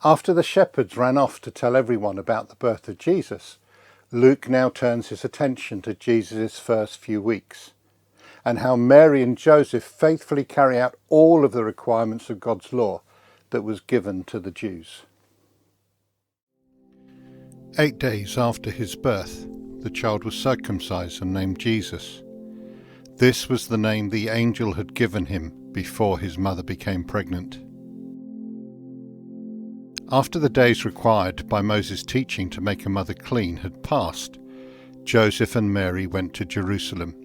After the shepherds ran off to tell everyone about the birth of Jesus, Luke now turns his attention to Jesus' first few weeks, and how Mary and Joseph faithfully carry out all of the requirements of God's law that was given to the Jews. 8 days after his birth, the child was circumcised and named Jesus. This was the name the angel had given him before his mother became pregnant. After the days required by Moses' teaching to make a mother clean had passed, Joseph and Mary went to Jerusalem.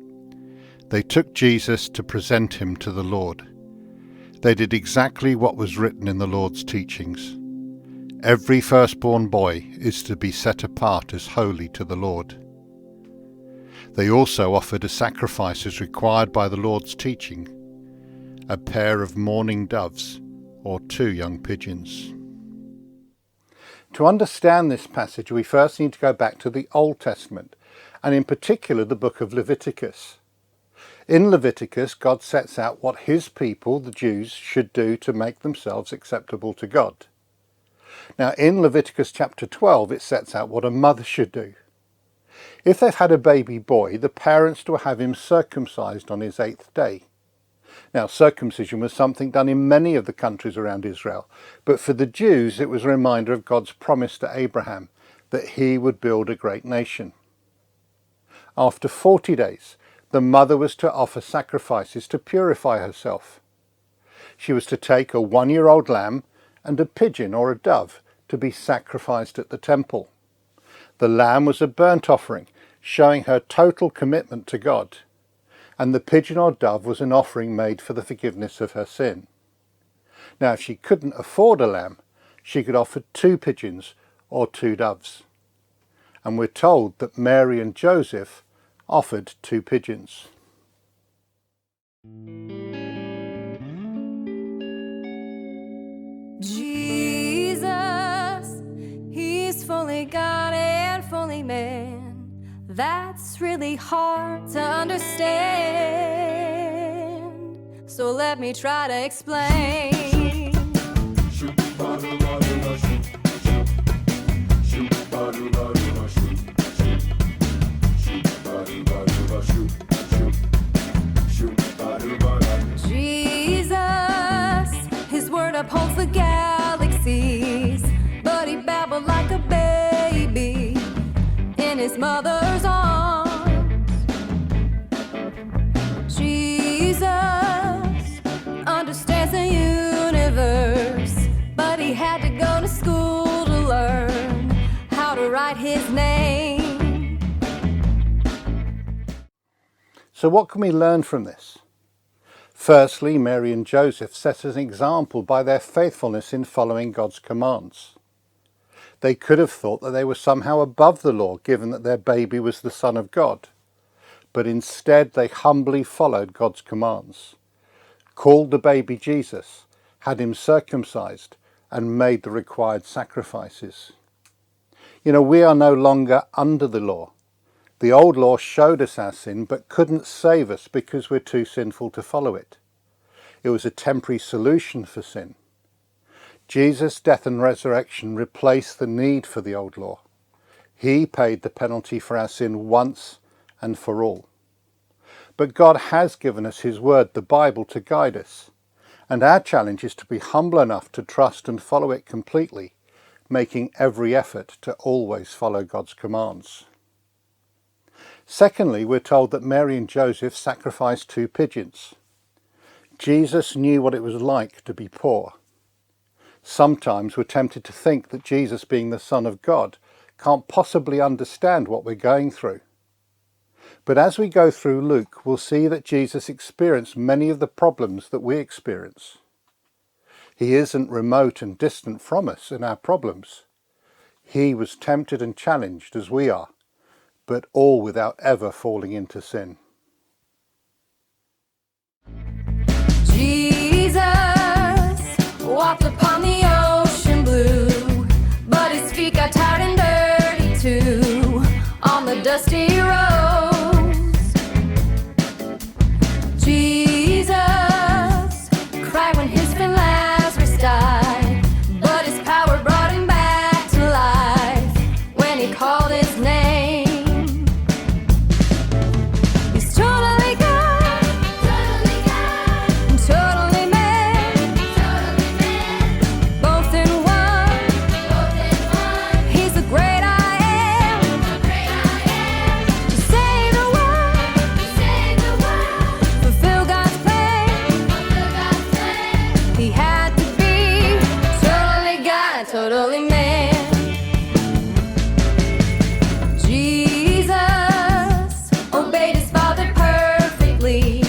They took Jesus to present him to the Lord. They did exactly what was written in the Lord's teachings. Every firstborn boy is to be set apart as holy to the Lord. They also offered a sacrifice as required by the Lord's teaching, a pair of mourning doves or 2 young pigeons. To understand this passage, we first need to go back to the Old Testament, and in particular the book of Leviticus. In Leviticus, God sets out what his people, the Jews, should do to make themselves acceptable to God. Now, in Leviticus chapter 12, it sets out what a mother should do. If they've had a baby boy, the parents will have him circumcised on his 8th day. Now, circumcision was something done in many of the countries around Israel, but for the Jews it was a reminder of God's promise to Abraham that he would build a great nation. After 40 days, the mother was to offer sacrifices to purify herself. She was to take a 1-year-old lamb and a pigeon or a dove to be sacrificed at the temple. The lamb was a burnt offering, showing her total commitment to God, and the pigeon or dove was an offering made for the forgiveness of her sin. Now, if she couldn't afford a lamb, she could offer 2 pigeons or 2 doves. And we're told that Mary and Joseph offered 2 pigeons. Jesus, he's fully God and fully man. That's really hard to understand, so let me try to explain. Jesus, his word upholds the galaxies, but he babbled like a baby in his mother's arms. Jesus understands the universe, but he had to go to school to learn how to write his name. So what can we learn from this? Firstly, Mary and Joseph set an example by their faithfulness in following God's commands. They could have thought that they were somehow above the law, given that their baby was the Son of God. But instead they humbly followed God's commands, called the baby Jesus, had him circumcised, and made the required sacrifices. You know, we are no longer under the law. The old law showed us our sin, but couldn't save us because we're too sinful to follow it. It was a temporary solution for sin. Jesus' death and resurrection replaced the need for the old law. He paid the penalty for our sin once and for all. But God has given us his word, the Bible, to guide us. And our challenge is to be humble enough to trust and follow it completely, making every effort to always follow God's commands. Secondly, we're told that Mary and Joseph sacrificed 2 pigeons. Jesus knew what it was like to be poor. Sometimes we're tempted to think that Jesus, being the Son of God, can't possibly understand what we're going through. But as we go through Luke, we'll see that Jesus experienced many of the problems that we experience. He isn't remote and distant from us in our problems. He was tempted and challenged as we are, but all without ever falling into sin. Jesus walked upon the ocean blue, but his feet got tired and dirty too on the dusty roads. Jesus cried when his friend Lazarus died, but his power brought totally man. Jesus obeyed his Father perfectly,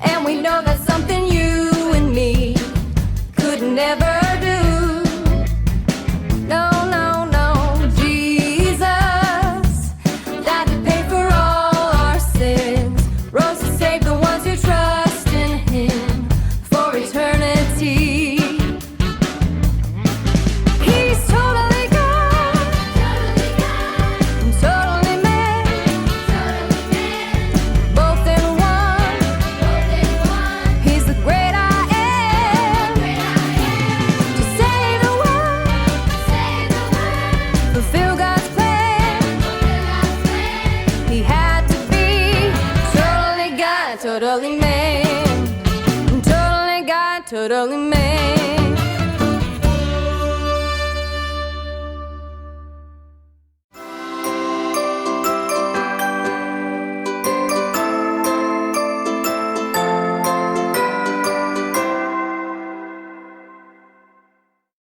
and we know that's something you and me could never do. No, no, no. Jesus died to pay for all our sins, rose to save the ones who trust in him for eternity. He's totally God, and totally man, both in one. He's the great I am, to save the world, fulfill God's plan. He had to be totally God, totally man, totally God, totally man.